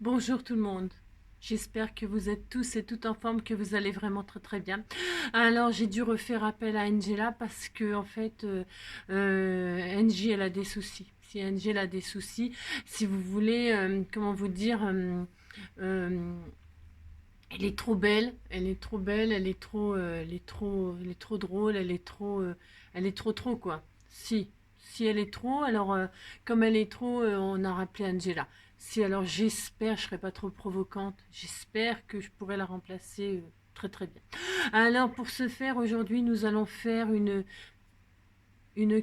Bonjour tout le monde. J'espère que vous êtes tous et toutes en forme, que vous allez vraiment très très bien. Alors j'ai dû refaire appel à Angela parce que en fait Angie elle a des soucis. Si Angie elle a des soucis, si vous voulez, comment vous dire, euh, elle est trop belle, elle est trop belle, elle est trop drôle, elle est trop quoi. Si elle est trop, alors comme elle est trop, on a rappelé Angela. Si alors j'espère, je serai pas trop provocante, j'espère que je pourrai la remplacer très très bien. Alors pour ce faire, aujourd'hui, nous allons faire une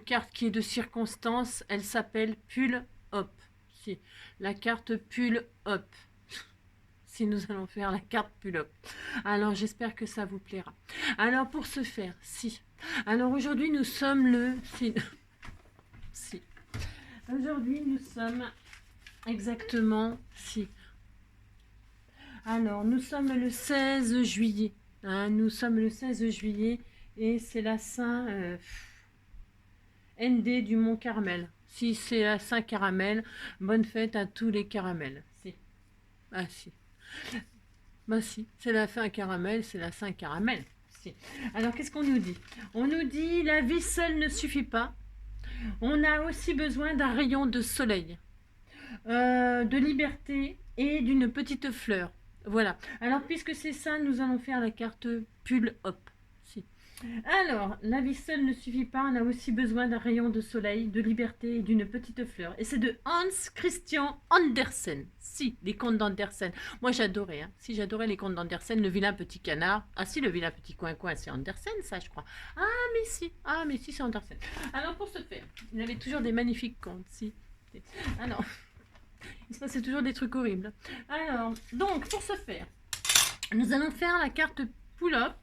carte qui est de circonstance. Elle s'appelle Pull Hop. Si la carte Pull Hop. Si nous allons faire la carte pull-up. Alors j'espère que ça vous plaira. Alors pour ce faire, si. Alors aujourd'hui nous sommes le... Si. Aujourd'hui nous sommes exactement... Si. Alors nous sommes le 16 juillet. Hein, nous sommes le 16 juillet et c'est la Saint ND du Mont Carmel. Si c'est la Saint Caramel, bonne fête à tous les caramels. Si. Ah si. Bah si, c'est la fin caramel, c'est la Saint Caramel. Si. Alors qu'est-ce qu'on nous dit? On nous dit la vie seule ne suffit pas. On a aussi besoin d'un rayon de soleil, de liberté et d'une petite fleur. Voilà. Alors puisque c'est ça, nous allons faire la carte pull hop. Si. Alors, la vie seule ne suffit pas, on a aussi besoin d'un rayon de soleil, de liberté et d'une petite fleur. Et c'est de Hans Christian Andersen. Si, les contes d'Andersen. Moi j'adorais, hein. Si j'adorais les contes d'Andersen, le vilain petit canard. Ah si, le vilain petit coin-coin, c'est Andersen, ça je crois. Ah mais si, c'est Andersen. Alors pour ce faire, il avait toujours des magnifiques contes, si. Alors, il se passait toujours des trucs horribles. Alors, donc pour ce faire, nous allons faire la carte pull-up.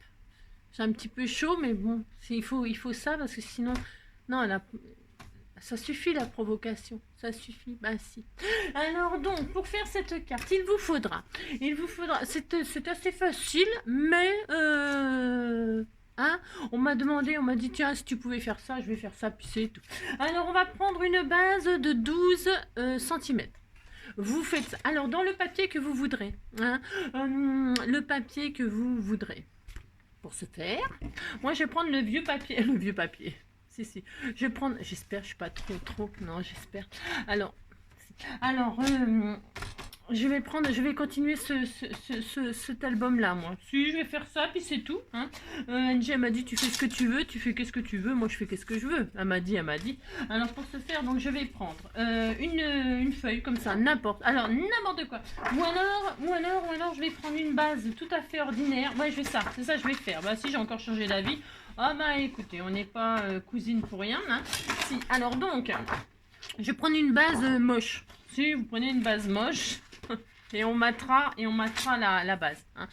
C'est un petit peu chaud, mais bon, il faut ça parce que sinon, non, ça suffit la provocation, ça suffit, bah si. Alors donc, pour faire cette carte, il vous faudra, c'est assez facile, mais hein, on m'a dit tiens, si tu pouvais faire ça, je vais faire ça, puis c'est tout. Alors on va prendre une base de 12 cm. Vous faites ça. Alors dans le papier que vous voudrez, hein, le papier que vous voudrez. Pour ce faire, moi je vais prendre le vieux papier, si, je vais prendre, j'espère, je suis pas trop, non, j'espère. Alors, je vais continuer cet album-là, moi. Si, je vais faire ça, puis c'est tout. Hein. Angie, elle m'a dit, tu fais ce que tu veux, tu fais qu'est-ce que tu veux, moi je fais qu'est-ce que je veux. Elle m'a dit. Alors, pour ce faire, donc je vais prendre une feuille comme ça, n'importe quoi. Ou alors, je vais prendre une base tout à fait ordinaire. Ouais, je vais ça, c'est ça que je vais faire. Bah, si, j'ai encore changé d'avis. Ah, bah, écoutez, on n'est pas cousine pour rien. Hein. Si, alors donc, je vais prendre une base moche. Si vous prenez une base moche, et on matera la base. Hein.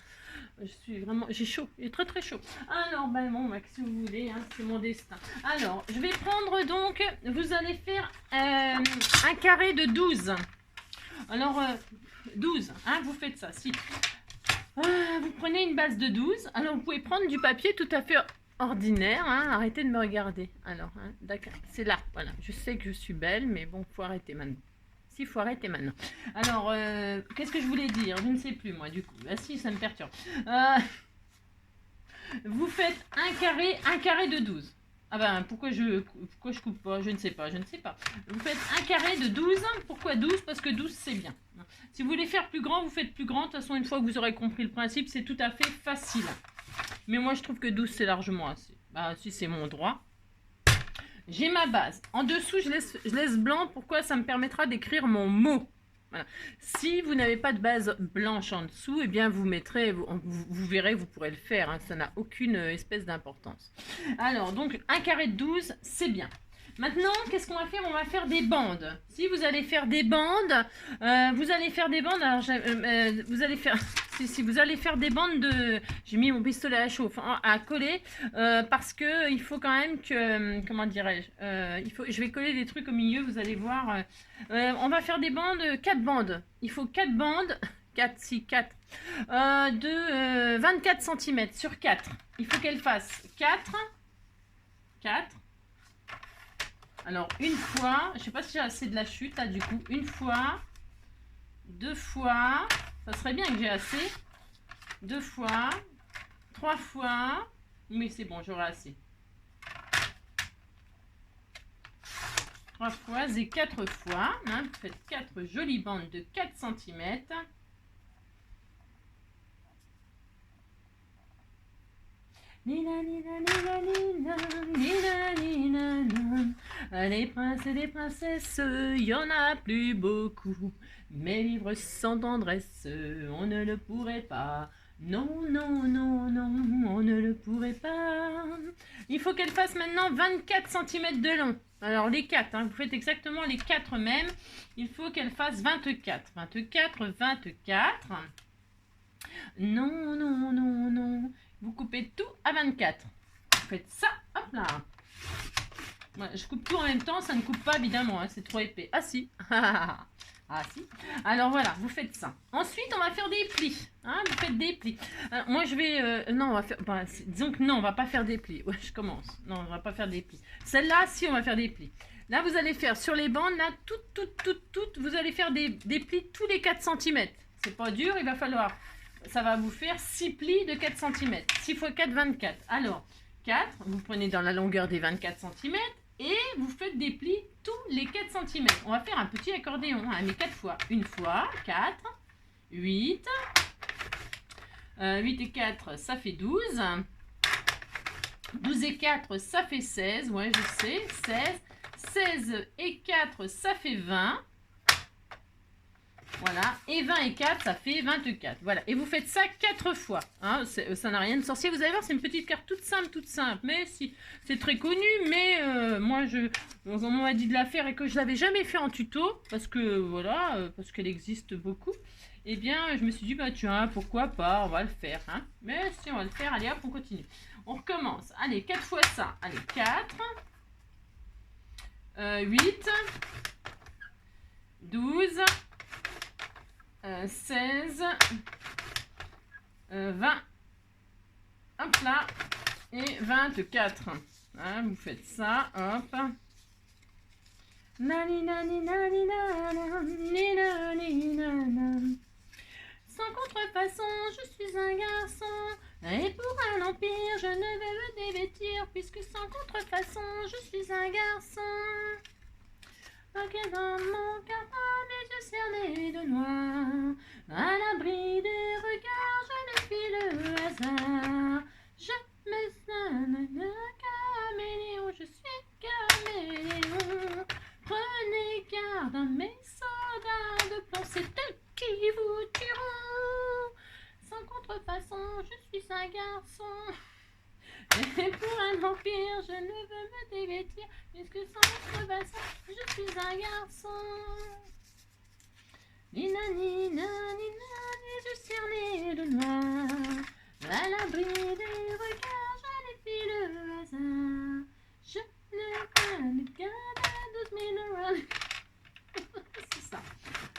J'ai chaud, il est très très chaud. Alors, ben bon, si vous voulez, hein, c'est mon destin. Alors, je vais prendre donc, vous allez faire un carré de 12. Alors, 12, hein, vous faites ça, si. Vous prenez une base de 12. Alors, vous pouvez prendre du papier tout à fait ordinaire, hein. Arrêtez de me regarder. Alors, hein, d'accord, c'est là, voilà. Je sais que je suis belle, mais bon, faut arrêter maintenant. Si, faut arrêter maintenant. Alors, qu'est-ce que je voulais dire? Je ne sais plus, moi, du coup. Ah si, ça me perturbe. Vous faites un carré de 12. Ah ben, pourquoi je coupe pas? Je ne sais pas. Vous faites un carré de 12. Pourquoi 12? Parce que 12, c'est bien. Si vous voulez faire plus grand, vous faites plus grand. De toute façon, une fois que vous aurez compris le principe, c'est tout à fait facile. Mais moi, je trouve que 12, c'est largement assez. Bah, si c'est mon droit. J'ai ma base. En dessous, je laisse blanc. Pourquoi? Ça me permettra d'écrire mon mot. Voilà. Si vous n'avez pas de base blanche en dessous, eh bien vous mettrez, vous verrez, vous pourrez le faire. Hein, ça n'a aucune espèce d'importance. Alors, donc, un carré de 12, c'est bien. Maintenant, qu'est-ce qu'on va faire? On va faire des bandes. Si vous allez faire des bandes, alors vous allez faire... Si vous allez faire des bandes de... J'ai mis mon pistolet à chauffe à coller parce que il faut quand même que... Comment dirais-je je vais coller des trucs au milieu, vous allez voir. On va faire des bandes, 4 bandes. Il faut 4 bandes, 4 de 24 cm sur 4. Il faut qu'elle fasse 4. Alors, une fois, je sais pas si j'ai assez de la chute là du coup, une fois, 2 fois, ça serait bien que j'ai assez. 2 fois, 3 fois, mais c'est bon, j'aurai assez. 3 fois et 4 fois, hein, vous faites 4 jolies bandes de 4 cm. Les princes et les princesses, il y en a plus beaucoup, mais vivre sans tendresse, on ne le pourrait pas. Non, non, non, non, on ne le pourrait pas. Il faut qu'elle fasse maintenant 24 cm de long. Alors les 4, hein, vous faites exactement les 4 mêmes. Il faut qu'elle fasse 24. 24, 24. Non, non, non, non. Vous coupez tout à 24. Vous faites ça, hop là. Ouais, je coupe tout en même temps, ça ne coupe pas évidemment, hein, c'est trop épais. Ah si. Ah si. Alors voilà, vous faites ça. Ensuite, on va faire des plis. Hein, vous faites des plis. Alors, moi, je vais... non, on va faire... Bah, disons que non, on va pas faire des plis. Ouais, je commence. Non, on va pas faire des plis. Celle-là, si, on va faire des plis. Là, vous allez faire sur les bandes, là, toutes, vous allez faire des plis tous les 4 cm. C'est pas dur, il va falloir... Ça va vous faire 6 plis de 4 cm. 6 x 4, 24. Alors, 4, vous prenez dans la longueur des 24 cm et vous faites des plis tous les 4 cm. On va faire un petit accordéon, hein, mais 4 fois. Une fois, 4, 8. 8 et 4, ça fait 12. 12 et 4, ça fait 16. Ouais, je sais, 16. 16 et 4, ça fait 20. Voilà, et 20 et 4, ça fait 24. Voilà, et vous faites ça 4 fois. Hein, ça n'a rien de sorcier. Vous allez voir, c'est une petite carte toute simple. Mais si, c'est très connu, mais moi, on m'a dit de la faire et que je l'avais jamais fait en tuto, parce que, voilà, parce qu'elle existe beaucoup. Eh bien, je me suis dit, bah tiens, pourquoi pas, on va le faire. Hein. Mais si, on va le faire, allez hop, on continue. On recommence. Allez, 4 fois ça. Allez, 4, 8, 12, 16, 20, hop là, et 24. Hein, vous faites ça, hop. Sans contrefaçon, je suis un garçon, et pour un empire, je ne vais me dévêtir, puisque sans contrefaçon, je suis un garçon. Ok, dans mon cœur, mes yeux cernés de noir, à l'abri des regards, je ne fis le hasard. Je me sens caméléon, je suis caméléon. Prenez garde à mes soldats de plomb, c'est eux qui vous tueront. Sans contrefaçon, je suis un garçon. Et pour un empire, je ne veux me dévêtir, puisque sans contrefaçon, je suis un garçon. Nina, nina, nina, les yeux cernés de noir, à l'abri des regards, je n'ai fait le hasard. Je ne connais qu'un 12 000 rounds. C'est ça.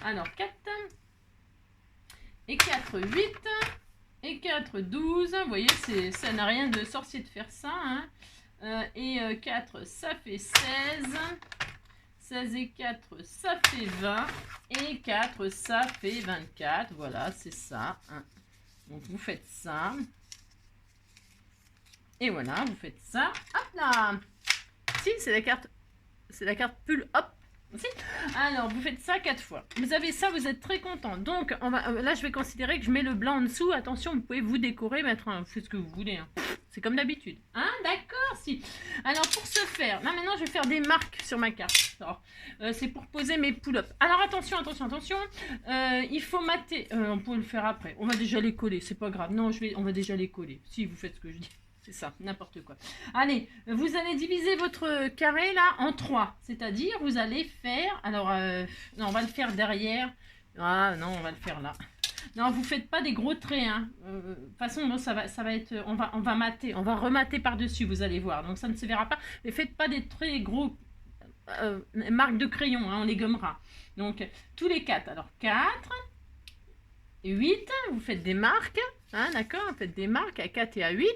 Alors, 4 et 4, 8. Et 4, 12. Vous voyez, ça n'a rien de sorcier de faire ça. Hein. Et 4, ça fait 16. 16 et 4, ça fait 20. Et 4, ça fait 24. Voilà, c'est ça. Hein. Donc, vous faites ça. Et voilà, vous faites ça. Hop là. Si, c'est la carte pull. Hop. Si. Alors, vous faites ça 4 fois. Vous avez ça, vous êtes très content. Donc, là, je vais considérer que je mets le blanc en dessous. Attention, vous pouvez vous décorer, mettre vous faites ce que vous voulez. Hein. C'est comme d'habitude. Hein, d'accord, si. Alors, pour ce faire, là, maintenant, je vais faire des marques sur ma carte. C'est pour poser mes pull-ups. Alors, attention. Il faut mater. On peut le faire après. On va déjà les coller. C'est pas grave. Non, on va déjà les coller. Si, vous faites ce que je dis. C'est ça, n'importe quoi. Allez, vous allez diviser votre carré là en 3. C'est-à-dire, vous allez faire... Alors, non, on va le faire derrière. Ah non, on va le faire là. Non, vous faites pas des gros traits. Hein. De toute façon, bon, ça va être... On va mater, on va remater par-dessus, vous allez voir. Donc, ça ne se verra pas. Mais faites pas des très gros marques de crayon, hein, on les gommera. Donc, tous les 4. Alors, 4... 8, vous faites des marques. Hein, d'accord, vous faites des marques à 4 et à 8.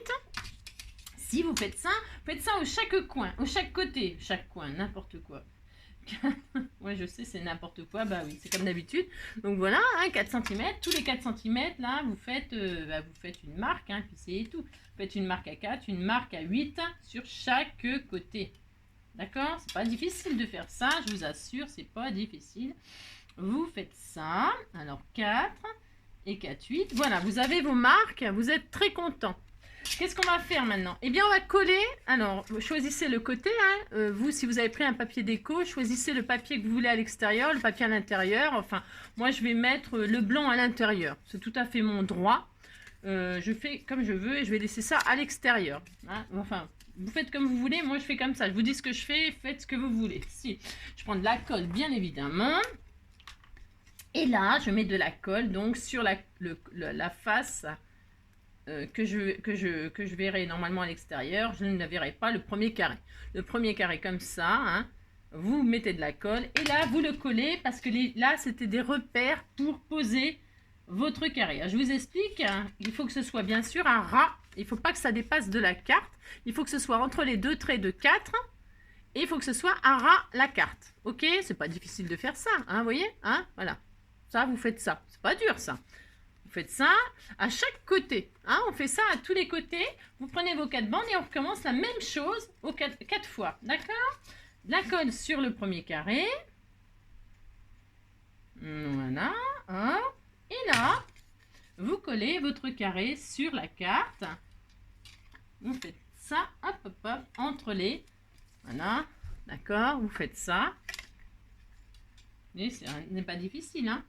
Si vous faites ça au chaque coin, au chaque côté, chaque coin, n'importe quoi. Ouais, je sais, c'est n'importe quoi. Bah oui, c'est comme d'habitude. Donc voilà, hein, 4 cm. Tous les 4 cm, là, vous faites une marque, hein, puis c'est tout. Vous faites une marque à 4, une marque à 8 sur chaque côté. D'accord? C'est pas difficile de faire ça, je vous assure, c'est pas difficile. Vous faites ça. Alors 4 et 4, 8. Voilà, vous avez vos marques, vous êtes très content. Qu'est-ce qu'on va faire maintenant? Eh bien, on va coller. Alors, choisissez le côté. Hein. Vous, si vous avez pris un papier déco, choisissez le papier que vous voulez à l'extérieur, le papier à l'intérieur. Enfin, moi, je vais mettre le blanc à l'intérieur. C'est tout à fait mon droit. Je fais comme je veux et je vais laisser ça à l'extérieur. Hein. Enfin, vous faites comme vous voulez. Moi, je fais comme ça. Je vous dis ce que je fais. Faites ce que vous voulez. Si, je prends de la colle, bien évidemment. Et là, je mets de la colle donc sur la face que je verrai normalement à l'extérieur. Je ne verrai pas le premier carré. Le premier carré comme ça, hein, vous mettez de la colle et là, vous le collez parce que là, c'était des repères pour poser votre carré. Je vous explique, hein, il faut que ce soit bien sûr un ras. Il ne faut pas que ça dépasse de la carte. Il faut que ce soit entre les deux traits de 4. Et il faut que ce soit un ras la carte. Ok? C'est pas difficile de faire ça, hein, vous voyez, hein, voilà. Ça, vous faites ça. C'est pas dur, ça. Vous faites ça à chaque côté. Hein, on fait ça à tous les côtés. Vous prenez vos 4 bandes et on recommence la même chose aux 4 fois. D'accord? La colle sur le premier carré. Voilà. Hein. Et là, vous collez votre carré sur la carte. Vous faites ça, hop, hop, hop, entre les... Voilà. D'accord? Vous faites ça. Mais ce n'est pas difficile, hein?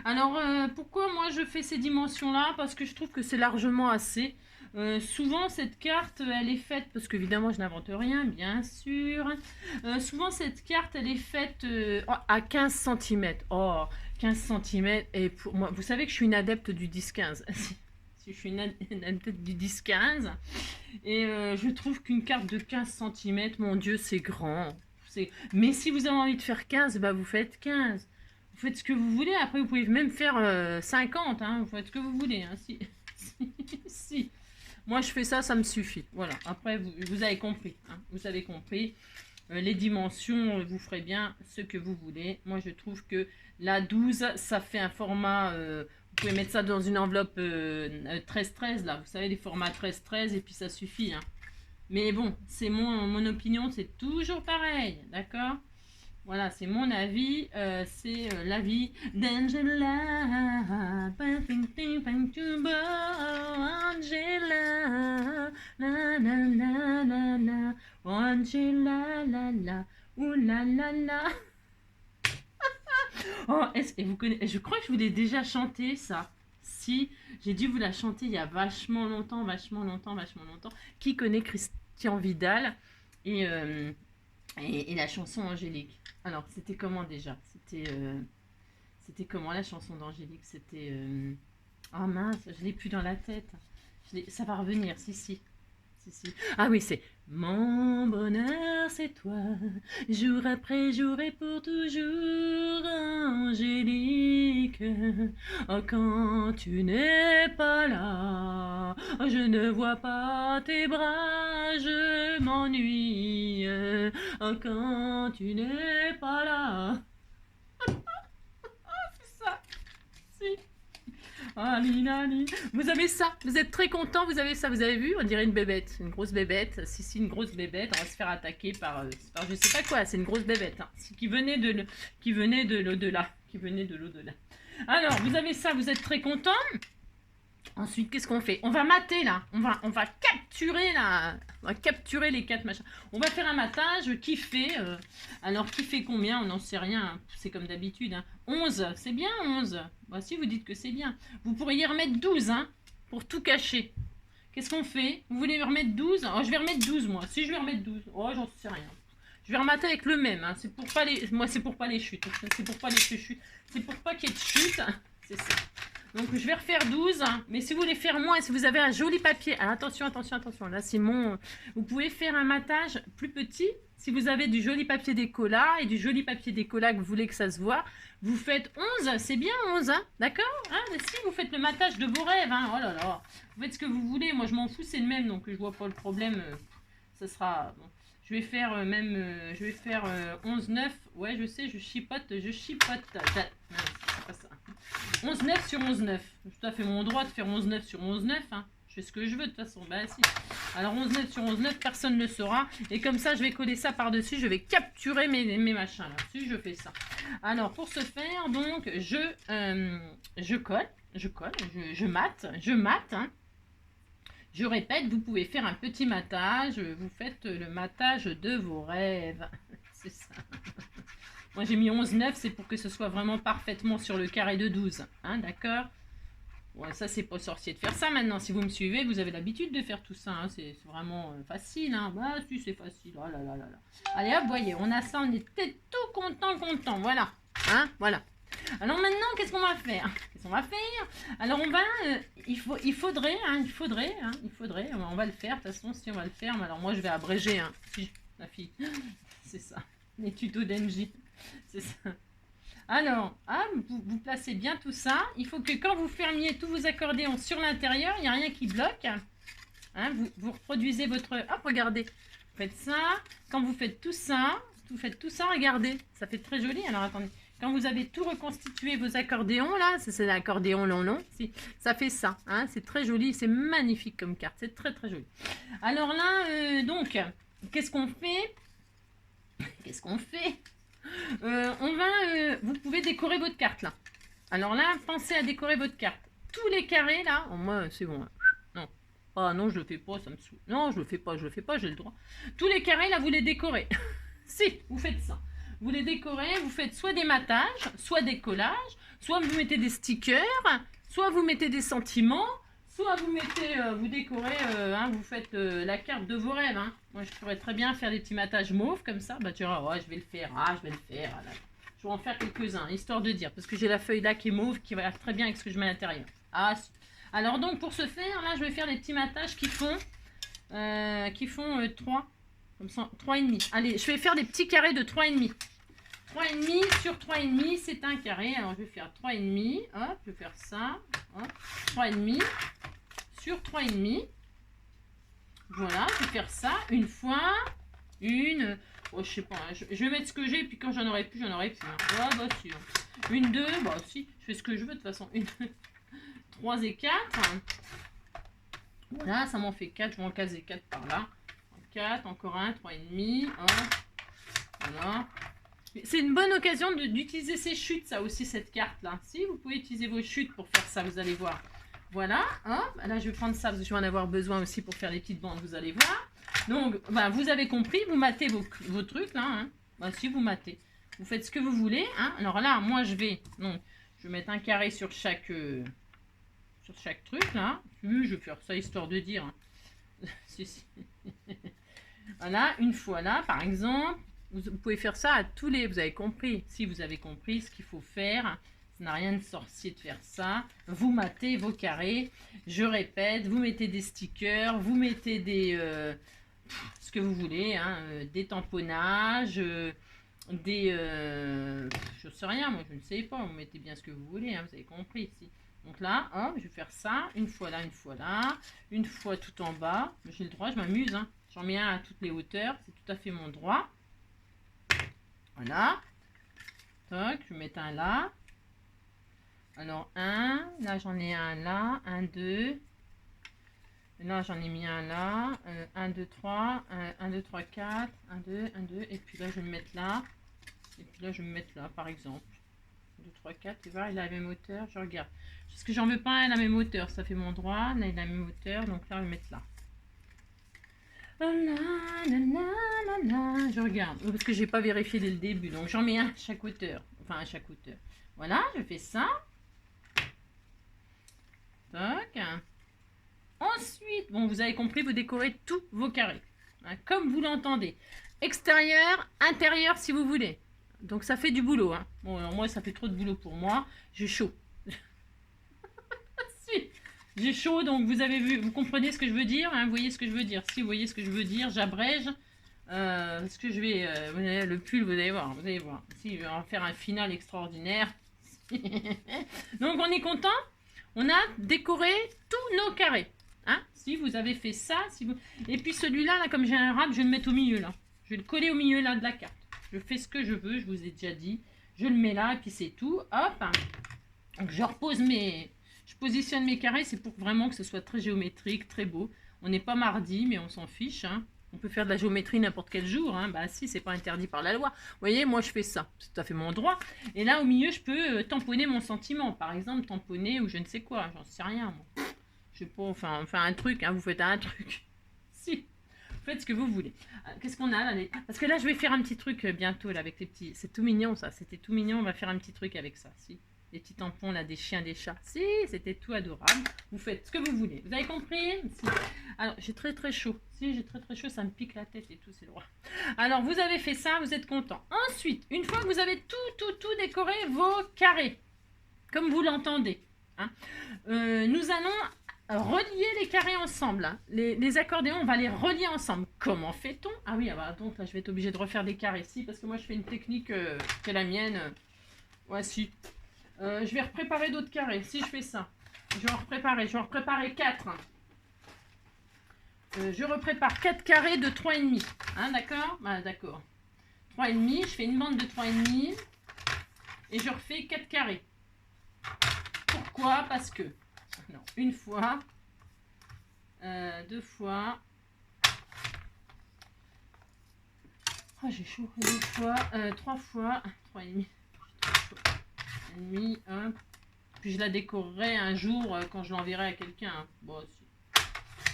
Alors, pourquoi moi je fais ces dimensions-là? Parce que je trouve que c'est largement assez. Souvent, cette carte, elle est faite, parce qu'évidemment, je n'invente rien, bien sûr. Souvent, cette carte, elle est faite à 15 cm. Oh, 15 cm. Et pour moi, vous savez que je suis une adepte du 10-15. Je suis une adepte du 10-15. Et je trouve qu'une carte de 15 cm, mon Dieu, c'est grand. Mais si vous avez envie de faire 15, bah, vous faites 15. Vous faites ce que vous voulez. Après, vous pouvez même faire 50. Hein. Vous faites ce que vous voulez. Hein. Si. Moi, je fais ça, ça me suffit. Voilà. Après, vous avez compris. Hein. Vous avez compris. Les dimensions, vous ferez bien ce que vous voulez. Moi, je trouve que la 12, ça fait un format... vous pouvez mettre ça dans une enveloppe 13-13, là. Vous savez, les formats 13-13, et puis ça suffit. Hein. Mais bon, c'est mon opinion, c'est toujours pareil. D'accord? Voilà, c'est mon avis, c'est l'avis d'Angela. Angela, la la la la la, Angela la la, ouh la la la. Oh, et vous connaissez, je crois que je vous l'ai déjà chanté ça. Si, j'ai dû vous la chanter il y a vachement longtemps. Qui connaît Christian Vidal et la chanson Angélique? Alors, c'était comment déjà? C'était comment la chanson d'Angélique? C'était... Ah mince, je l'ai plus dans la tête. Ça va revenir, si. Ah oui, c'est mon bonheur, c'est toi, jour après jour et pour toujours, Angélique. Oh, quand tu n'es pas là, je ne vois pas tes bras, je m'ennuie. Oh, quand tu n'es pas là. C'est ça. Si. Ah, Linani. Vous avez ça, vous êtes très content, vous avez ça, vous avez vu, on dirait une bébête, une grosse bébête. Si, une grosse bébête, on va se faire attaquer par je sais pas quoi, c'est une grosse bébête, hein, qui venait de l'au-delà, Alors, vous avez ça, vous êtes très content. Ensuite, qu'est-ce qu'on fait? On va mater là, on va capturer les 4 machins. On va faire un matage qui fait, alors qui fait combien? On n'en sait rien, hein. C'est comme d'habitude. Hein. 11, c'est bien 11. Bah, si vous dites que c'est bien. Vous pourriez remettre 12, hein, pour tout cacher. Qu'est-ce qu'on fait? Vous voulez remettre 12? Oh, je vais remettre 12 moi. Si je vais remettre 12, oh j'en sais rien. Je vais remater avec le même, hein. C'est pour pas les, moi c'est pour pas les chutes. C'est pour pas les chutes. C'est pour pas qu'il y ait de chute. C'est ça. Donc je vais refaire 12, mais si vous voulez faire moins, si vous avez un joli papier, alors attention, là c'est mon... Vous pouvez faire un matage plus petit, si vous avez du joli papier décolla et du joli papier décolla que vous voulez que ça se voit, vous faites 11, c'est bien 11, hein, d'accord, hein, si vous faites le matage de vos rêves, hein, oh là là, vous faites ce que vous voulez, moi je m'en fous, c'est le même, donc je vois pas le problème, ça sera... Bon. Je vais faire je vais faire 11-9. Ouais, je sais, je chipote. C'est pas ça. 11-9 sur 11-9. J'ai tout à fait mon droit de faire 11-9 sur 11-9. Hein. Je fais ce que je veux de toute façon. Bah si. Alors 11-9 sur 11-9, personne ne le saura. Et comme ça, je vais coller ça par-dessus. Je vais capturer mes machins là-dessus. Je fais ça. Alors pour ce faire, donc, je colle. Je mate. Hein. Je répète, vous pouvez faire un petit matage. Vous faites le matage de vos rêves. C'est ça. Moi, j'ai mis 11-9, c'est pour que ce soit vraiment parfaitement sur le carré de 12. Hein, d'accord? Ouais, ça, c'est pas sorcier de faire ça maintenant. Si vous me suivez, vous avez l'habitude de faire tout ça. Hein. C'est vraiment facile. Hein. Bah, si, c'est facile. Oh là là là là. Allez, hop, voyez, on a ça. On était tout content. Voilà. Hein, voilà. Alors maintenant, qu'est-ce qu'on va faire? Alors on va, il faudrait, on va le faire, de toute façon, si on va le faire, mais alors moi je vais abréger, hein, si, la fille, c'est ça, les tutos d'Engie, c'est ça. Alors, vous placez bien tout ça, il faut que quand vous fermiez tous vos accordéons sur l'intérieur, il n'y a rien qui bloque, hein, vous reproduisez votre, hop, regardez, vous faites ça, quand vous faites tout ça, regardez, ça fait très joli, alors attendez. Quand vous avez tout reconstitué vos accordéons, là, c'est l'accordéon long, ça fait ça. Hein, c'est très joli, c'est magnifique comme carte, c'est très très joli. Alors là, donc, qu'est-ce qu'on fait? Vous pouvez décorer votre carte, là. Alors là, pensez à décorer votre carte. Tous les carrés, là, oh, moi, c'est bon. Hein. Non. Ah non, je le fais pas, ça me saoule. Non, je le fais pas, j'ai le droit. Tous les carrés, là, vous les décorez. Si, vous faites ça. Vous les décorez, vous faites soit des matages, soit des collages, soit vous mettez des stickers, soit vous mettez des sentiments, soit vous mettez, vous décorez, hein, vous faites la carte de vos rêves. Hein. Moi, je pourrais très bien faire des petits matages mauves comme ça. Bah, tu vois, ouais, je vais le faire. Voilà. Je vais en faire quelques-uns, histoire de dire, parce que j'ai la feuille là qui est mauve, qui va très bien avec ce que je mets à l'intérieur. Ah, alors donc, pour ce faire, là, je vais faire des petits matages qui font 3. Comme ça, 3,5. Allez, je vais faire des petits carrés de 3,5. 3,5 sur 3,5, c'est un carré. Alors, je vais faire 3,5. Hop, je vais faire ça. Hop, 3,5 sur 3,5. Voilà, je vais faire ça une fois. Oh, je sais pas. Hein, je vais mettre ce que j'ai. Puis quand j'en aurai plus, j'en aurai plus. Hein. Oh, bah, si. Hein. Une, deux. Bah, si. Je fais ce que je veux de toute façon. 3 et 4. Voilà, ça m'en fait 4. Je vais en caser 4 par là. 4, encore un, 3,5. Voilà. C'est une bonne occasion d'utiliser ces chutes, ça aussi, cette carte-là. Si, vous pouvez utiliser vos chutes pour faire ça, vous allez voir. Voilà, hop, là je vais prendre ça parce que je vais en avoir besoin aussi pour faire les petites bandes, vous allez voir. Donc, bah, vous avez compris, vous matez vos trucs, là. Hein. Bah, si, vous matez. Vous faites ce que vous voulez. Hein. Alors là, moi, je vais mettre un carré sur chaque truc, là. Je vais faire ça histoire de dire. Hein. Si. Voilà, une fois là, par exemple, vous pouvez faire ça à tous les... Vous avez compris, si vous avez compris ce qu'il faut faire, ça n'a rien de sorcier de faire ça. Vous matez vos carrés, je répète, vous mettez des stickers, vous mettez des... ce que vous voulez, hein, des tamponnages, des... je sais rien, moi je ne sais pas, vous mettez bien ce que vous voulez, hein, vous avez compris ici. Donc là, hop, je vais faire ça, une fois là, une fois tout en bas. J'ai le droit, je m'amuse, hein. J'en mets un à toutes les hauteurs, c'est tout à fait mon droit. Voilà. Toc, je vais mettre un là. Alors un, là j'en ai un là, un, deux. Là j'en ai mis un là, 1, 2, 3, 1, 2, 3, 4, 1, 2, 1, 2, et puis là je vais me mettre là. Et puis là je vais me mettre là par exemple. 2, 3, 4, tu vois, il a la même hauteur, je regarde. Parce que j'en veux pas un à la même hauteur, ça fait mon droit, là il a la même hauteur, donc là je vais mettre là. Je regarde, parce que j'ai pas vérifié dès le début, donc j'en mets un à chaque hauteur. Enfin à chaque hauteur. Voilà, je fais ça. Toc. Ensuite, bon vous avez compris, vous décorez tous vos carrés. Hein, comme vous l'entendez. Extérieur, intérieur si vous voulez. Donc ça fait du boulot. Hein. Bon, alors moi ça fait trop de boulot pour moi. J'ai chaud. Si. J'ai chaud, donc vous avez vu, vous comprenez ce que je veux dire, hein, vous voyez ce que je veux dire. Si vous voyez ce que je veux dire, j'abrège. Parce que je vais, vous allez, le pull, vous allez voir. Si, je vais en faire un final extraordinaire. Donc on est content. On a décoré tous nos carrés. Hein, si vous avez fait ça, si vous... Et puis celui-là, là, comme j'ai un rap, je vais le mettre au milieu là. Je vais le coller au milieu là de la carte. Je fais ce que je veux, je vous ai déjà dit. Je le mets là et puis c'est tout. Hop. Donc je repose mes... Je positionne mes carrés, c'est pour vraiment que ce soit très géométrique, très beau. On n'est pas mardi, mais on s'en fiche. Hein. On peut faire de la géométrie n'importe quel jour. Hein. Bah si, c'est pas interdit par la loi. Vous voyez, moi je fais ça. C'est tout à fait mon droit. Et là, au milieu, je peux tamponner mon sentiment. Par exemple, tamponner ou je ne sais quoi. J'en sais rien, moi. Je sais pas, enfin un truc. Hein. Vous faites un truc. Si. Faites ce que vous voulez. Qu'est-ce qu'on a là? Parce que là, je vais faire un petit truc bientôt là, avec les petits... C'est tout mignon, ça. C'était tout mignon. On va faire un petit truc avec ça. Si. Les petits tampons là, des chiens, des chats. Si, c'était tout adorable. Vous faites ce que vous voulez. Vous avez compris? Si. Alors, j'ai très très chaud. Si, j'ai très très chaud, ça me pique la tête et tout, c'est droit. Alors, vous avez fait ça, vous êtes content. Ensuite, une fois que vous avez tout décoré vos carrés, comme vous l'entendez, hein, nous allons relier les carrés ensemble. Hein. Les accordéons, on va les relier ensemble. Comment fait-on? Ah oui, alors, donc là, je vais être obligée de refaire des carrés. Si, parce que moi, je fais une technique qui est la mienne. Ouais, si. Je vais repréparer d'autres carrés. Si je fais ça, je vais en repréparer 4. Je reprépare 4 carrés de 3,5. Hein, d'accord? Bah, d'accord. 3,5, je fais une bande de 3,5 et je refais 4 carrés. Pourquoi? Parce que, non, une fois, 2 fois, oh j'ai chaud, 2 fois, 3 fois, 3,5. Demi, hein. Puis je la décorerai un jour quand je l'enverrai à quelqu'un. Hein. Bon, si.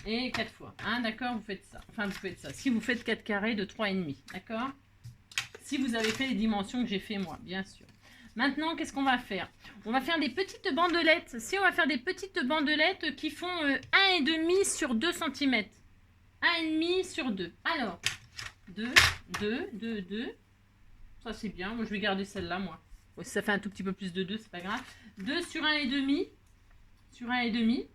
Et 4 fois. Hein, d'accord, vous faites ça. Enfin, vous faites ça. Si vous faites 4 carrés de 3,5. D'accord? Si vous avez fait les dimensions que j'ai fait moi, bien sûr. Maintenant, qu'est-ce qu'on va faire? On va faire des petites bandelettes. Si on va faire des petites bandelettes qui font 1,5 sur 2 cm. 1,5 sur 2. Alors, 2. Ça, c'est bien. Moi, je vais garder celle-là, moi. Si ça fait un tout petit peu plus de 2, c'est pas grave. 2 sur 1,5. Sur 1,5.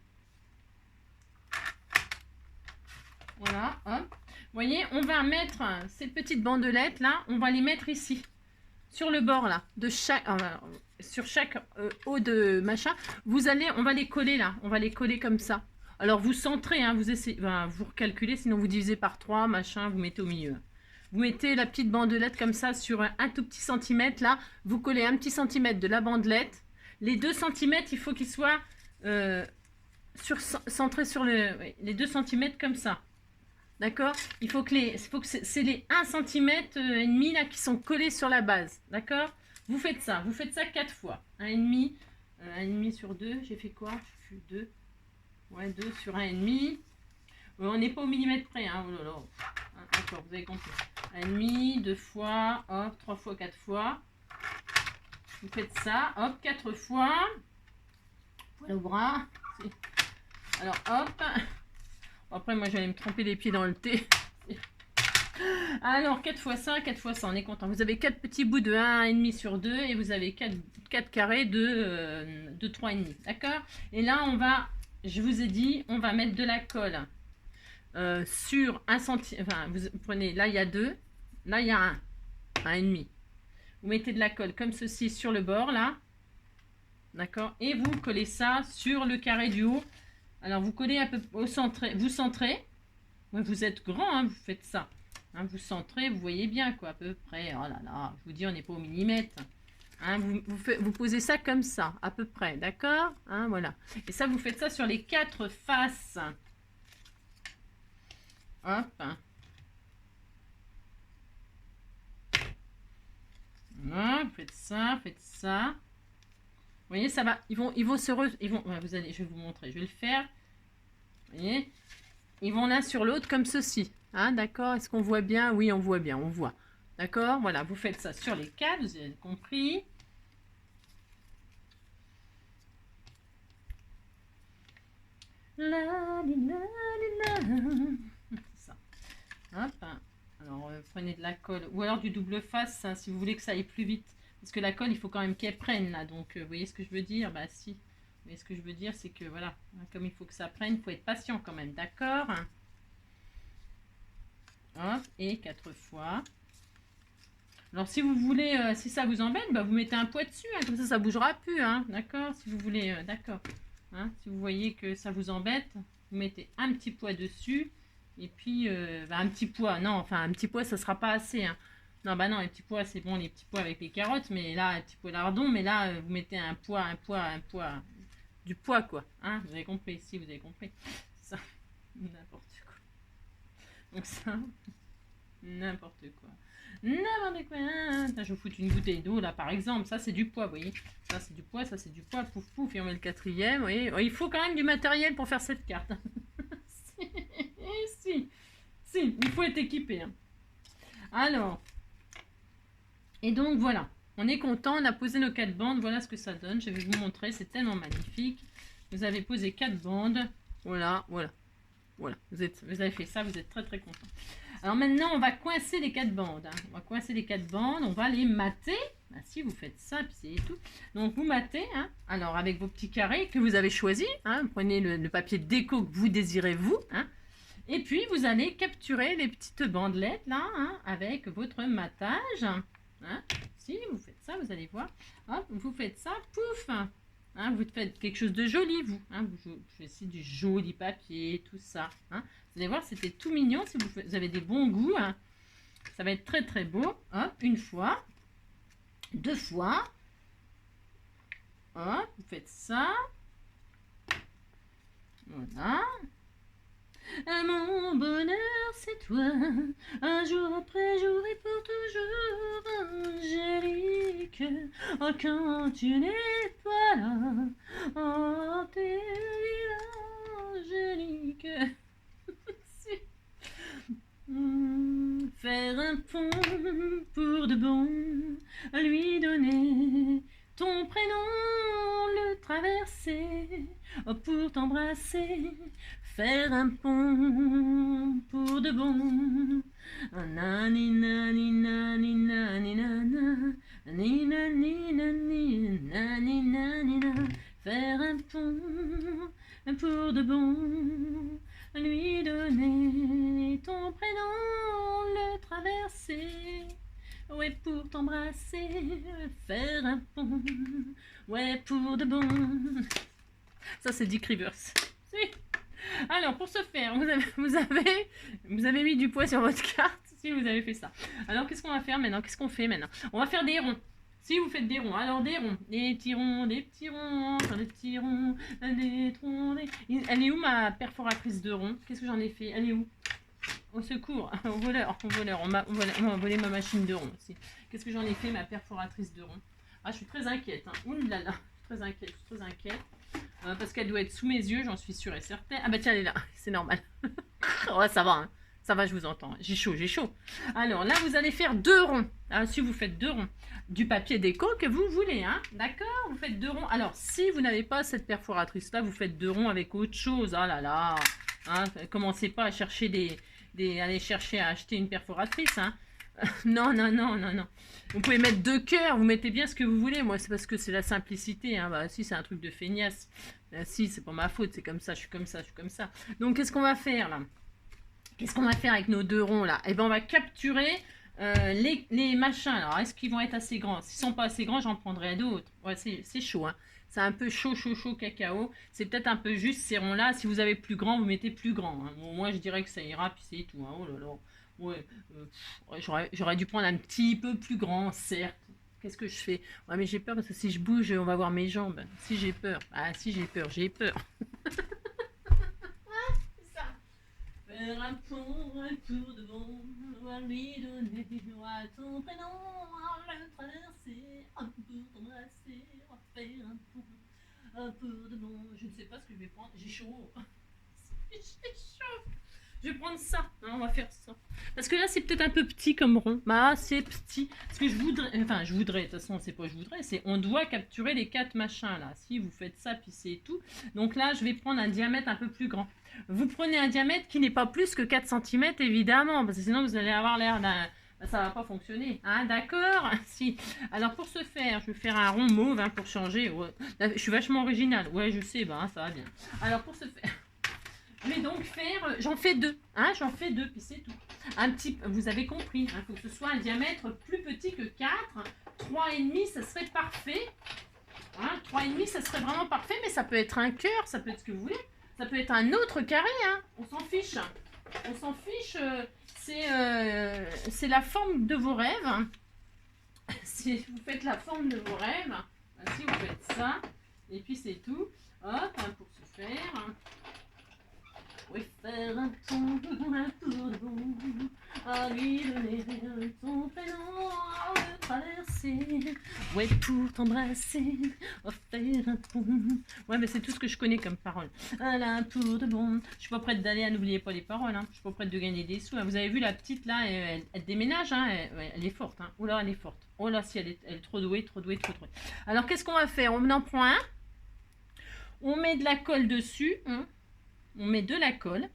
Voilà, hop. Vous voyez, on va mettre ces petites bandelettes là, on va les mettre ici. Sur le bord là, de chaque, sur chaque haut de machin. On va les coller là. On va les coller comme ça. Alors vous centrez, hein, vous essayez, vous recalculez, sinon vous divisez par 3, machin, vous mettez au milieu. Vous mettez la petite bandelette comme ça sur un tout petit centimètre. Là, vous collez un petit centimètre de la bandelette. Les 2 centimètres, il faut qu'ils soient centrés sur les 2 centimètres comme ça. D'accord? Il faut que c'est les 1 centimètre et demi là qui sont collés sur la base. D'accord? Vous faites ça 4 fois. 1,5 sur 2. J'ai fait quoi? J'ai fait 2. Ouais, 2 sur 1,5. On n'est pas au millimètre près. Hein. Oh là là. D'accord, vous avez compris. 1,5, 2 fois, hop, 3 fois, 4 fois. Vous faites ça, hop, 4 fois. Poil au bras. Alors, hop. Après, moi, j'allais me tremper les pieds dans le thé. Alors, 4 fois ça, 4 fois ça, on est content. Vous avez 4 petits bouts de 1,5 sur 2 et vous avez 4 carrés de 3,5. D'accord? Et là, je vous ai dit, on va mettre de la colle. Sur 1 cm, enfin vous prenez, là il y a 2, là il y a 1,5. Vous mettez de la colle comme ceci sur le bord là, d'accord, et vous collez ça sur le carré du haut. Alors vous collez un peu au centre, vous centrez, ouais, vous êtes grand, hein, vous faites ça, hein, vous centrez, vous voyez bien quoi à peu près. Oh là là, je vous dis on n'est pas au millimètre. Hein, vous posez ça comme ça à peu près, d'accord, hein, voilà. Et ça vous faites ça sur les 4 faces. Hop. Voilà, faites ça, faites ça. Vous voyez, ça va. Ils vont ouais, vous allez, je vais vous montrer. Je vais le faire. Vous voyez, ils vont l'un sur l'autre comme ceci. Hein, d'accord? Est-ce qu'on voit bien? Oui, on voit bien, on voit. D'accord? Voilà, vous faites ça sur les 4, vous avez compris. Ça. Hop. Alors, prenez de la colle. Ou alors du double face, hein, si vous voulez que ça aille plus vite. Parce que la colle, il faut quand même qu'elle prenne, là. Donc, vous voyez ce que je veux dire? Bah, si. Vous voyez ce que je veux dire? C'est que, voilà. Hein, comme il faut que ça prenne, il faut être patient quand même. D'accord? Hop. Et 4 fois. Alors, si vous voulez, si ça vous embête, bah, vous mettez un poids dessus. Hein, comme ça ne bougera plus. Hein, d'accord? Si vous voulez, d'accord. Hein, si vous voyez que ça vous embête, vous mettez un petit poids dessus. Et puis, un petit pois. Non, enfin, un petit pois, ça sera pas assez. Hein. Non, bah non, les petits pois, c'est bon, les petits pois avec les carottes. Mais là, un petit pois lardon. Mais là, vous mettez un pois. Du pois, quoi. Hein, vous avez compris. Si, vous avez compris. Ça, n'importe quoi. Donc ça, n'importe quoi. N'importe quoi. Là, je vous fous une bouteille d'eau, là, par exemple. Ça, c'est du pois, vous voyez. Ça, c'est du pois, ça, c'est du pois. Pouf, pouf. Et on met le quatrième, vous voyez. Il faut quand même du matériel pour faire cette carte. Si, il faut être équipé. Hein. Alors, et donc, voilà. On est content, on a posé nos 4 bandes. Voilà ce que ça donne. Je vais vous montrer, c'est tellement magnifique. Vous avez posé 4 bandes. Voilà. Vous avez fait ça, vous êtes très très content. Alors maintenant, on va coincer les 4 bandes. Hein. On va coincer les 4 bandes, on va les mater. Ben, si vous faites ça, puis c'est tout. Donc vous matez, hein. Alors avec vos petits carrés que vous avez choisis, hein. Prenez le papier déco que vous désirez vous. Hein. Et puis vous allez capturer les petites bandelettes là, hein, avec votre matage. Hein. Si vous faites ça, vous allez voir. Hop, vous faites ça, pouf. Hein, vous faites quelque chose de joli, vous. Hein, vous choisissez du joli papier, tout ça. Hein. Vous allez voir, c'était tout mignon. Si vous avez des bons goûts, hein, ça va être très très beau. Hop, une fois, 2 fois. Hop, vous faites ça. Voilà. Mon bonheur, c'est toi, un jour après jour et pour toujours, Angélique. Oh, quand tu n'es pas là, oh, t'es Angélique. Faire un pont pour de bon, lui donner ton prénom, le traverser, oh, pour t'embrasser. Faire un pont pour de bon. Nani nani nani nani nana. Nani nani nani nani nani. Faire un pont pour de bon. Lui donner ton prénom, le traverser. Ouais, pour t'embrasser. Faire un pont. Ouais, pour de bon. Ça, c'est Dick Rivers. Si. Alors, pour ce faire, vous avez mis du poids sur votre carte, si vous avez fait ça. Alors, qu'est-ce qu'on va faire maintenant? Qu'est-ce qu'on fait maintenant? On va faire des ronds. Si vous faites des ronds, alors des ronds, des petits ronds, des petits ronds, encore des petits ronds, des troncs, des... Elle est où ma perforatrice de ronds? Qu'est-ce que j'en ai fait? Elle est où? Au secours, au voleur, on m'a volé ma machine de ronds aussi. Qu'est-ce que j'en ai fait, ma perforatrice de ronds? Ah, je suis très inquiète, hein. Ouh là là, je suis très inquiète. Parce qu'elle doit être sous mes yeux, j'en suis sûre et certaine. Ah bah tiens, elle est là, c'est normal. Ouais, ça va, hein. Ça va, je vous entends. J'ai chaud. Alors là, vous allez faire 2 ronds. Alors, si vous faites 2 ronds, du papier déco que vous voulez, hein. D'accord? Vous faites 2 ronds. Alors, si vous n'avez pas cette perforatrice-là, vous faites 2 ronds avec autre chose. Ah là là. Hein, commencez pas à chercher aller chercher à acheter une perforatrice, hein. Non. Vous pouvez mettre 2 cœurs, vous mettez bien ce que vous voulez. Moi, c'est parce que c'est la simplicité. Hein. Bah, si, c'est un truc de feignasse. Si, c'est pas ma faute, c'est comme ça, je suis comme ça. Donc, qu'est-ce qu'on va faire là? Qu'est-ce qu'on va faire avec nos 2 ronds là? Eh bien, on va capturer les machins. Alors, est-ce qu'ils vont être assez grands? S'ils sont pas assez grands, j'en prendrai d'autres. Ouais, c'est chaud. Hein. C'est un peu chaud cacao. C'est peut-être un peu juste ces ronds-là. Si vous avez plus grand, vous mettez plus grand. Hein. Bon, moi, je dirais que ça ira, puis c'est tout. Hein. Oh là là. Ouais, j'aurais dû prendre un petit peu plus grand, certes. Qu'est-ce que je fais? Ouais, mais j'ai peur parce que si je bouge, on va voir mes jambes. Si j'ai peur. Ah, si j'ai peur. C'est ça. Faire un pont, un tour de bon, on va lui donner ton prénom, on va le traverser, un pour t'embrasser, on va faire un pont, un tour de bon. Je ne sais pas ce que je vais prendre. J'ai chaud. J'ai chaud. Je vais prendre ça, hein, on va faire ça. Parce que là, c'est peut-être un peu petit comme rond. Bah, c'est petit. Parce que je voudrais, de toute façon, c'est pas je voudrais, c'est on doit capturer les 4 machins là. Si vous faites ça, puis c'est tout. Donc là, je vais prendre un diamètre un peu plus grand. Vous prenez un diamètre qui n'est pas plus que 4 cm, évidemment, parce que sinon, vous allez avoir l'air d'un... Ça va pas fonctionner, hein, d'accord? Si. Alors, pour ce faire, je vais faire un rond mauve, hein, pour changer. Ouais. Là, je suis vachement originale. Ouais, je sais, bah, hein, ça va bien. Alors, pour ce faire... Je vais donc faire, j'en fais 2, hein, puis c'est tout. Un petit, vous avez compris, il faut que ce soit un diamètre plus petit que 4. 3,5, ça serait parfait. Hein, 3,5, ça serait vraiment parfait, mais ça peut être un cœur, ça peut être ce que vous voulez. Ça peut être un autre carré, hein, on s'en fiche. on s'en fiche. C'est la forme de vos rêves. Si vous faites la forme de vos rêves, si vous faites ça, et puis c'est tout. Hop, pour se faire. Oui, faire un tour de monde, à lui donner son prénom, à le traverser. Ouais, pour t'embrasser, oh, faire un tour. Ouais, mais c'est tout ce que je connais comme parole. Un tour de monde. Je suis pas prête d'aller, n'oubliez pas les paroles. Hein. Je suis pas prête de gagner des sous. Hein. Vous avez vu la petite là, elle déménage. Hein. Elle est forte. Hein. Oh là, elle est forte. Oh là, si elle est trop douée, trop douée, trop douée. Alors, qu'est-ce qu'on va faire? On en prend un. On met de la colle dessus. Hein. On met de la colle.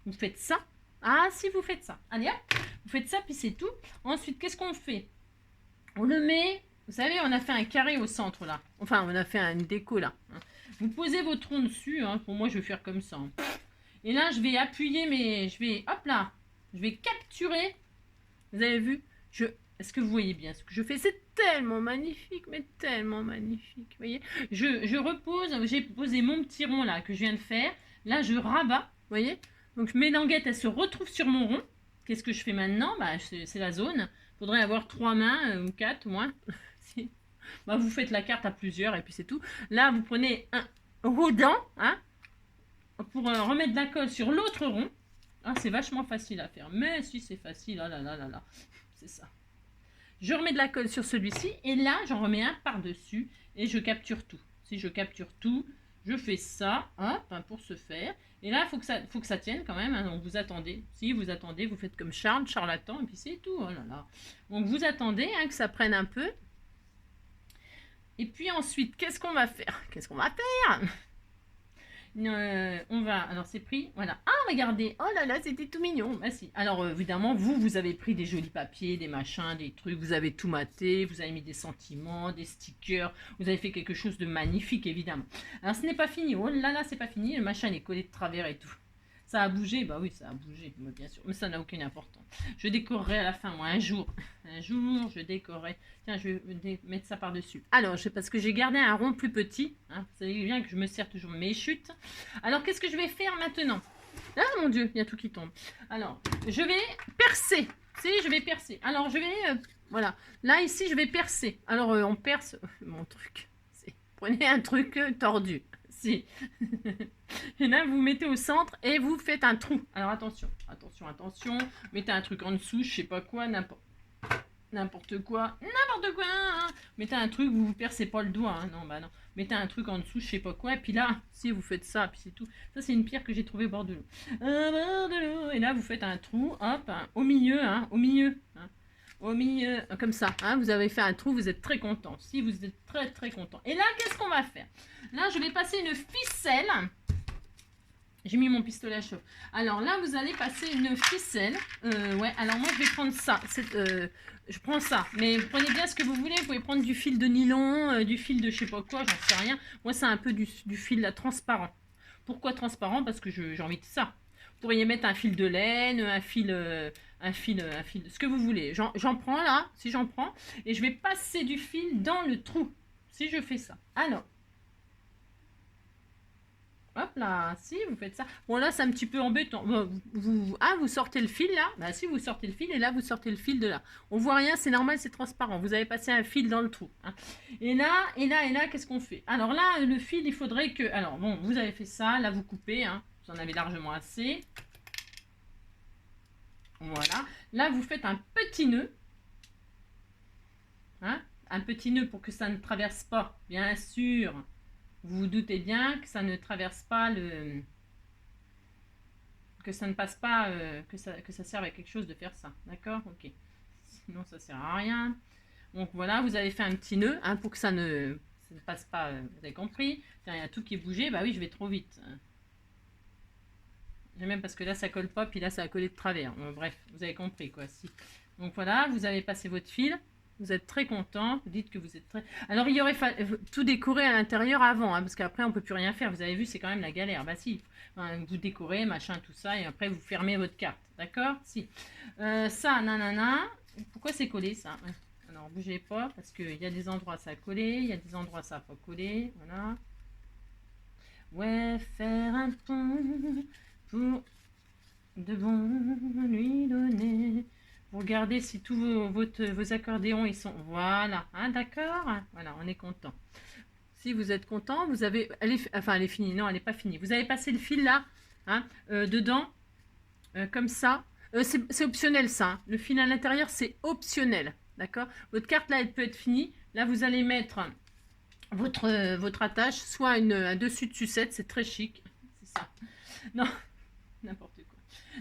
Vous faites ça. Ah, si vous faites ça. Allez, hop. Vous faites ça, puis c'est tout. Ensuite, qu'est-ce qu'on fait? On le met... Vous savez, on a fait un carré au centre, là. Enfin, on a fait une déco, là. Vous posez vos troncs dessus. Hein. Pour moi, je vais faire comme ça. Et là, je vais appuyer mes... Je vais... Hop là. Je vais capturer. Vous avez vu? Est-ce que vous voyez bien ce que je fais? C'est tellement magnifique, mais tellement magnifique. Vous voyez? Je repose. J'ai posé mon petit rond, là, que je viens de faire. Là, je rabats. Vous voyez? Donc mes languettes, elles se retrouvent sur mon rond. Qu'est-ce que je fais maintenant? Bah, c'est la zone. Il faudrait avoir 3 mains ou 4 moins. Bah, vous faites la carte à plusieurs et puis c'est tout. Là, vous prenez un rodent hein, pour remettre de la colle sur l'autre rond. Ah, c'est vachement facile à faire. Mais si c'est facile, oh là là là là. C'est ça. Je remets de la colle sur celui-ci et là, j'en remets un par-dessus et je capture tout. Si je capture tout, je fais ça, hop, pour se faire. Et là, il faut que ça tienne quand même. Hein, donc, vous attendez. Si vous attendez, vous faites comme Charles, charlatan, et puis c'est tout. Oh là là. Donc, vous attendez hein, que ça prenne un peu. Et puis ensuite, qu'est-ce qu'on va faire? Qu'est-ce qu'on va faire? On va... Alors, c'est pris. Voilà. Ah, regardez. Oh là là, c'était tout mignon. Bah, si. Alors, évidemment, vous avez pris des jolis papiers, des machins, des trucs. Vous avez tout maté. Vous avez mis des sentiments, des stickers. Vous avez fait quelque chose de magnifique, évidemment. Alors, ce n'est pas fini. Oh là là, c'est pas fini. Le machin est collé de travers et tout. Ça a bougé? Bah oui, ça a bougé, bien sûr. Mais ça n'a aucune importance. Je décorerai à la fin, moi, un jour. Un jour, je décorerai. Tiens, je vais mettre ça par-dessus. Alors, parce que j'ai gardé un rond plus petit. Hein, vous savez bien que je me sers toujours mes chutes. Alors, qu'est-ce que je vais faire maintenant? Ah, mon Dieu, il y a tout qui tombe. Alors, je vais percer. Si, je vais percer. Alors, je vais... voilà. Là, ici, je vais percer. Alors, on perce... mon truc. Prenez un truc tordu. Si. Et là, vous mettez au centre et vous faites un trou. Alors, attention, attention, attention. Mettez un truc en dessous, je sais pas quoi, n'importe quoi. Hein. Mettez un truc, vous percez pas le doigt. Hein. Non, bah non. Mettez un truc en dessous, je sais pas quoi. Et puis là, si vous faites ça, puis c'est tout. Ça, c'est une pierre que j'ai trouvée au bord de l'eau. Et là, vous faites un trou, hop, hein, au milieu, hein, au milieu. Hein. Au milieu, comme ça, hein, vous avez fait un trou, vous êtes très content. Si, vous êtes très très content. Et là, qu'est-ce qu'on va faire? Là, je vais passer une ficelle. J'ai mis mon pistolet à chauffe. Alors là, vous allez passer une ficelle. Ouais, alors moi, je vais prendre ça. Je prends ça. Mais prenez bien ce que vous voulez. Vous pouvez prendre du fil de nylon, du fil de je sais pas quoi, j'en sais rien. Moi, c'est un peu du fil là, transparent. Pourquoi transparent? Parce que j'ai envie de ça. Vous pourriez mettre un fil de laine, un fil, ce que vous voulez. J'en prends là, si j'en prends, et je vais passer du fil dans le trou, si je fais ça. Alors, hop là, si vous faites ça. Bon là, c'est un petit peu embêtant. Vous sortez le fil là. Bah si, vous sortez le fil, et là, vous sortez le fil de là. On voit rien, c'est normal, c'est transparent. Vous avez passé un fil dans le trou. Hein. Et là, qu'est-ce qu'on fait? Alors là, le fil, il faudrait que... Alors bon, vous avez fait ça, là, vous coupez, hein. Vous en avez largement assez. Voilà. Là, vous faites un petit nœud. Hein, un petit nœud pour que ça ne traverse pas. Bien sûr. Vous vous doutez bien que ça ne traverse pas le... Que ça ne passe pas... que ça serve à quelque chose de faire ça. D'accord? Ok. Sinon, ça sert à rien. Donc voilà, vous avez fait un petit nœud hein, pour que ça ne passe pas. Vous avez compris? Tiens, il y a tout qui est bougé. Bah oui, je vais trop vite. Même parce que là ça colle pas, puis là ça a collé de travers. Bref, vous avez compris quoi. Si. Donc voilà, vous avez passé votre fil, vous êtes très content, vous dites que vous êtes très... Alors il y aurait fallu tout décorer à l'intérieur avant, hein, parce qu'après on peut plus rien faire, vous avez vu c'est quand même la galère. Bah si, vous décorez, machin, tout ça, et après vous fermez votre carte, d'accord? Si. Ça, nanana, pourquoi c'est collé ça? Alors bougez pas, parce qu'il y a des endroits ça a collé, il y a des endroits ça n'a pas collé, voilà. Ouais, faire un pont... de bon lui donner. Vous regardez si tous vos accordéons ils sont... Voilà, hein, d'accord. Voilà, on est content. Si vous êtes content, vous avez... elle est finie. Non, elle n'est pas finie. Vous avez passé le fil là, hein, dedans, comme ça. C'est optionnel ça. Hein. Le fil à l'intérieur, c'est optionnel. D'accord. Votre carte là, elle peut être finie. Là, vous allez mettre votre attache, soit un dessus de sucette. C'est très chic. C'est ça. Non, n'importe quoi.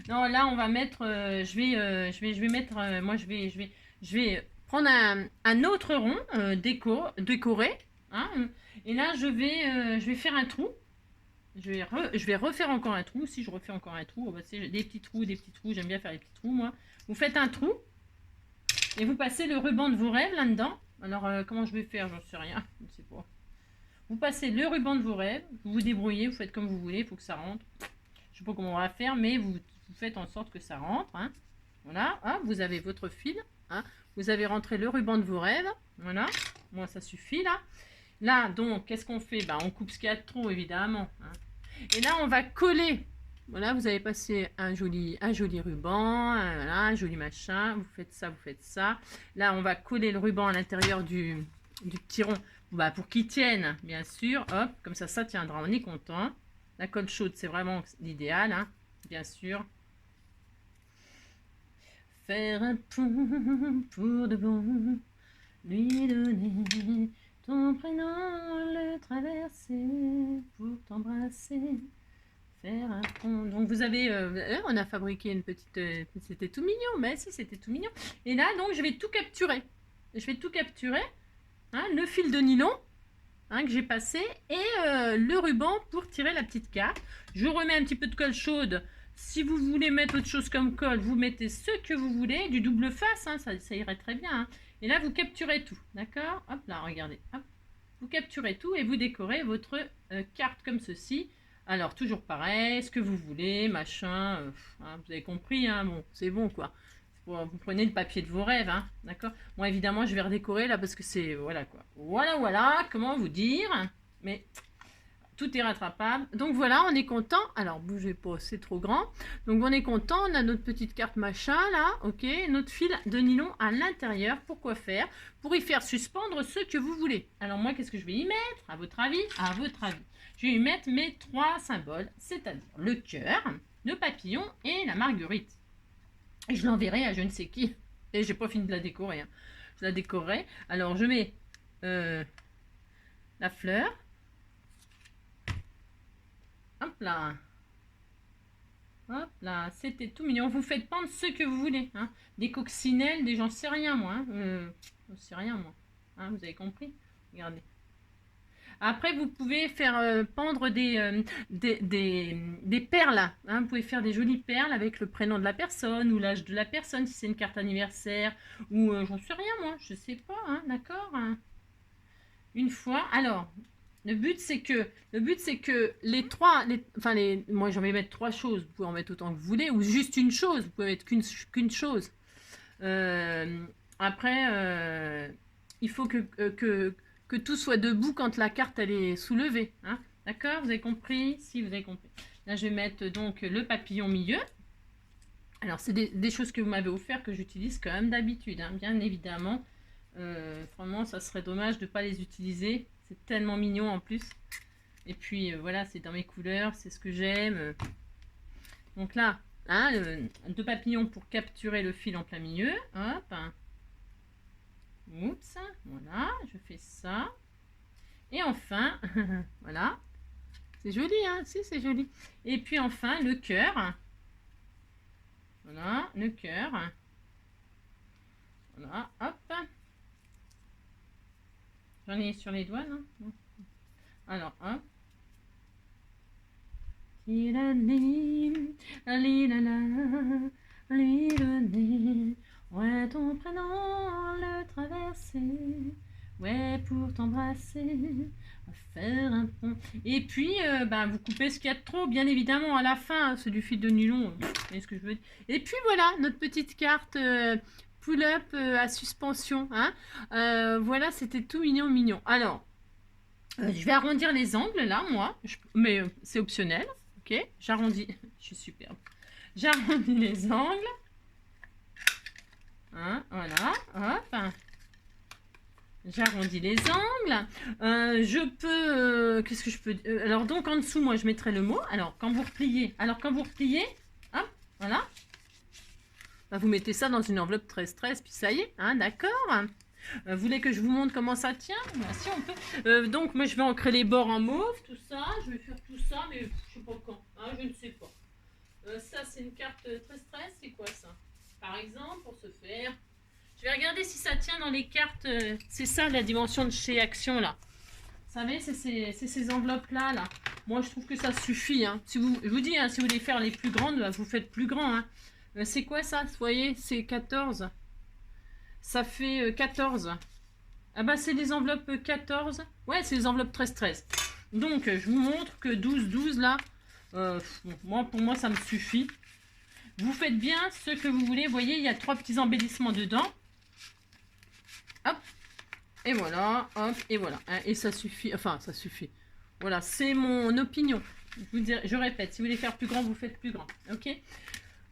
Non, là, on va mettre... je vais mettre... moi, je vais prendre un autre rond décoré. Hein, et là, je vais faire un trou. Je vais refaire encore un trou. Si je refais encore un trou, oh bah, c'est des petits trous. J'aime bien faire les petits trous, moi. Vous faites un trou et vous passez le ruban de vos rêves là-dedans. Alors, comment je vais faire? J'en sais rien. Je ne sais pas. Vous passez le ruban de vos rêves. Vous vous débrouillez. Vous faites comme vous voulez. Il faut que ça rentre. Je ne sais pas comment on va faire, mais vous faites en sorte que ça rentre. Hein. Voilà. Ah, vous avez votre fil. Hein. Vous avez rentré le ruban de vos rêves. Voilà. Moi, ça suffit là. Là, donc, qu'est-ce qu'on fait? On coupe ce qu'il y a de trop, évidemment. Hein. Et là, on va coller. Voilà, vous avez passé un joli ruban, voilà, un joli machin. Vous faites ça, vous faites ça. Là, on va coller le ruban à l'intérieur du petit rond pour qu'il tienne, bien sûr. Hop, comme ça tiendra. On est content. La colle chaude, c'est vraiment l'idéal, hein, bien sûr. Faire un pont pour de bon, lui donner... Ton prénom, le traverser pour t'embrasser, faire un pont. Donc vous avez, on a fabriqué une petite, c'était tout mignon, mais si c'était tout mignon. Et là donc je vais tout capturer. Je vais tout capturer, hein, le fil de nylon hein, que j'ai passé et le ruban pour tirer la petite carte. Je remets un petit peu de colle chaude. Si vous voulez mettre autre chose comme colle, vous mettez ce que vous voulez, du double face, hein, ça irait très bien. Hein. Et là, vous capturez tout, d'accord? Hop là, regardez. Hop. Vous capturez tout et vous décorez votre carte comme ceci. Alors, toujours pareil, ce que vous voulez, machin. Hein, vous avez compris, hein, bon, c'est bon, quoi. Vous prenez le papier de vos rêves, hein, d'accord? Moi, évidemment, je vais redécorer, là, parce que c'est... Voilà, quoi. Voilà, comment vous dire? Mais... Tout est rattrapable. Donc voilà, on est content. Alors, bougez pas, c'est trop grand. Donc on est content, on a notre petite carte machin là, ok. Notre fil de nylon à l'intérieur. Pourquoi faire? Pour y faire suspendre ce que vous voulez. Alors moi, qu'est-ce que je vais y mettre? À votre avis? À votre avis. Je vais y mettre mes 3 symboles, c'est-à-dire le cœur, le papillon et la marguerite. Et je l'enverrai à je ne sais qui. Et j'ai pas fini de la décorer. Hein. Je la décorerai. Alors je mets la fleur. Hop là. Hop là, c'était tout mignon. Vous faites pendre ce que vous voulez. Hein. Des coccinelles, des j'en sais rien moi. Hein. J'en sais rien moi. Hein, vous avez compris? Regardez. Après, vous pouvez faire pendre des perles. Hein. Vous pouvez faire des jolies perles avec le prénom de la personne ou l'âge de la personne si c'est une carte anniversaire. Ou j'en sais rien moi. Je sais pas. Hein, d'accord hein. Une fois. Alors, le but, c'est que les trois, moi j'en vais mettre 3 choses, vous pouvez en mettre autant que vous voulez, ou juste une chose, vous pouvez mettre qu'une chose. Après, il faut que tout soit debout quand la carte elle est soulevée. Hein. D'accord? Vous avez compris? Si, vous avez compris. Là, je vais mettre donc le papillon milieu. Alors, c'est des choses que vous m'avez offert que j'utilise quand même d'habitude, hein, bien évidemment. Franchement, ça serait dommage de ne pas les utiliser. C'est tellement mignon en plus. Et puis voilà, c'est dans mes couleurs, c'est ce que j'aime. Donc là, hein, 2 papillons pour capturer le fil en plein milieu. Hop. Oups, voilà, je fais ça. Et enfin, voilà. C'est joli, hein? Si, c'est joli. Et puis enfin, le cœur. Voilà, le cœur. Voilà, hop. J'en ai sur les doigts, non? Alors, hop. Ouais, ton prénom le traverser. Ouais, pour t'embrasser. Faire un pont. Et puis, vous coupez ce qu'il y a de trop, bien évidemment, à la fin. C'est du fil de nylon. Vous voyez ce que je veux dire? Et puis voilà, notre petite carte... pull-up à suspension. Hein. Voilà, c'était tout mignon. Alors, je vais arrondir les angles là, moi. Mais c'est optionnel. Ok, j'arrondis. Je suis superbe. J'arrondis les angles. Hein, voilà, hop. J'arrondis les angles. Je peux... Qu'est-ce que je peux... alors, donc, en dessous, moi, je mettrai le mot. Alors, quand vous repliez, hop, voilà. Bah, vous mettez ça dans une enveloppe 13-13, puis ça y est, hein, d'accord. Vous voulez que je vous montre comment ça tient? Bah, si, on peut. Donc, moi, je vais ancrer les bords en mauve, tout ça. Je vais faire tout ça, mais je sais pas quand. Hein, je ne sais pas. Ça, c'est une carte 13-13. C'est quoi, ça? Par exemple, pour ce faire... Je vais regarder si ça tient dans les cartes. C'est ça, la dimension de chez Action, là. Vous savez, c'est ces enveloppes-là, là. Moi, je trouve que ça suffit. Hein. Si vous, je vous dis, hein, si vous voulez faire les plus grandes, bah, vous faites plus grand. Hein. C'est quoi, ça? Vous voyez, c'est 14. Ça fait 14. Ah bah, c'est des enveloppes 14. Ouais, c'est des enveloppes 13-13. Donc, je vous montre que 12-12, là, bon, pour moi, ça me suffit. Vous faites bien ce que vous voulez. Vous voyez, il y a 3 petits embellissements dedans. Hop, et voilà, hop, et voilà. Hein, et ça suffit, enfin, ça suffit. Voilà, c'est mon opinion. Je répète, si vous voulez faire plus grand, vous faites plus grand. Ok?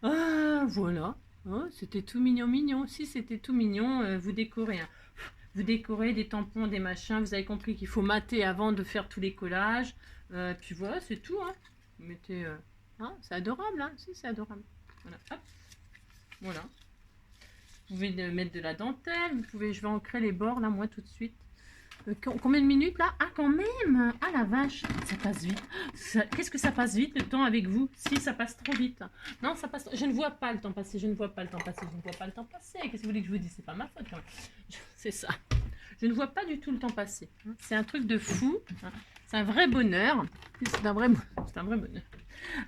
Ah, voilà. Oh, c'était tout mignon, mignon. Si c'était tout mignon, vous décorez. Hein. Vous décorez des tampons, des machins. Vous avez compris qu'il faut mater avant de faire tous les collages. Puis voilà, c'est tout. Hein. Vous mettez... hein, c'est adorable, hein? Si, c'est adorable. Voilà, hop. Voilà. Vous pouvez mettre de la dentelle, vous pouvez, je vais ancrer les bords là, moi, tout de suite. Combien de minutes là? Ah, quand même! Ah la vache, ça passe vite. Qu'est-ce que ça passe vite le temps avec vous? Si, ça passe trop vite. Non, ça passe. Je ne vois pas le temps passer, je ne vois pas le temps passer, je ne vois pas le temps passer. Qu'est-ce que vous voulez que je vous dise? C'est pas ma faute. C'est ça. Je ne vois pas du tout le temps passer. C'est un truc de fou. C'est un vrai bonheur. C'est un vrai bonheur.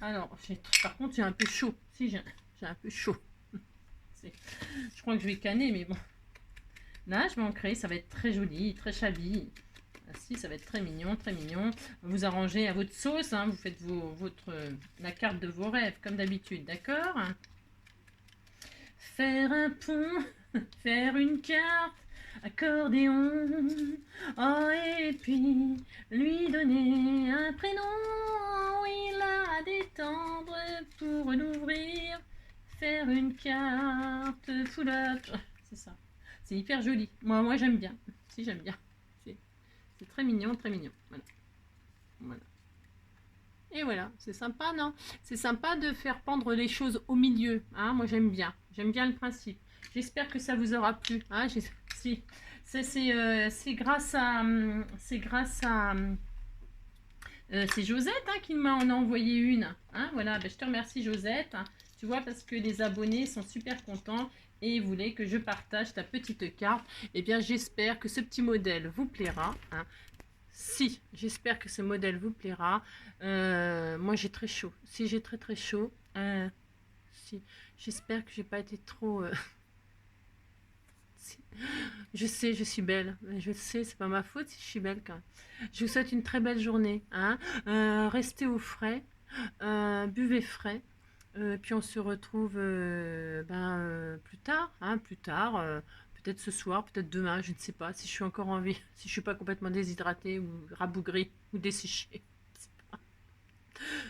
Alors, par contre, j'ai un peu chaud. Si, j'ai un peu chaud. Je crois que je vais canner, mais bon. Là, je vais en créer. Ça va être très joli, très chabi. Si, ça va être très mignon, très mignon. Vous arrangez à votre sauce. Hein, vous faites la carte de vos rêves, comme d'habitude. D'accord? Faire un pont, faire une carte, accordéon. Oh, et puis lui donner un prénom. Il a des tendres pour l'ouvrir. Faire une carte full up. C'est ça. C'est hyper joli. Moi j'aime bien. Si, j'aime bien. C'est très mignon, très mignon. Voilà. Voilà. Et voilà, c'est sympa, non? C'est sympa de faire pendre les choses au milieu. Hein, moi j'aime bien. J'aime bien le principe. J'espère que ça vous aura plu. Hein, si. C'est grâce à... C'est grâce à... c'est Josette hein, qui m'en a envoyé une. Hein, voilà, ben, je te remercie Josette. Hein, tu vois, parce que les abonnés sont super contents et ils voulaient que je partage ta petite carte. Eh bien, j'espère que ce petit modèle vous plaira. Hein. Si, j'espère que ce modèle vous plaira. Moi, j'ai très chaud. Si, j'ai très très chaud. Si, j'espère que j'ai pas été trop... Je sais, je suis belle. Je sais, c'est pas ma faute si je suis belle quand même. Je vous souhaite une très belle journée. Hein. Restez au frais. Buvez frais. Puis on se retrouve plus tard. Hein, plus tard. Peut-être ce soir, peut-être demain. Je ne sais pas si je suis encore en vie. Si je suis pas complètement déshydratée ou rabougrie ou desséchée.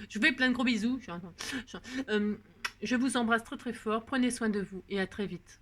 Je vous fais plein de gros bisous. Je vous embrasse très très fort. Prenez soin de vous et à très vite.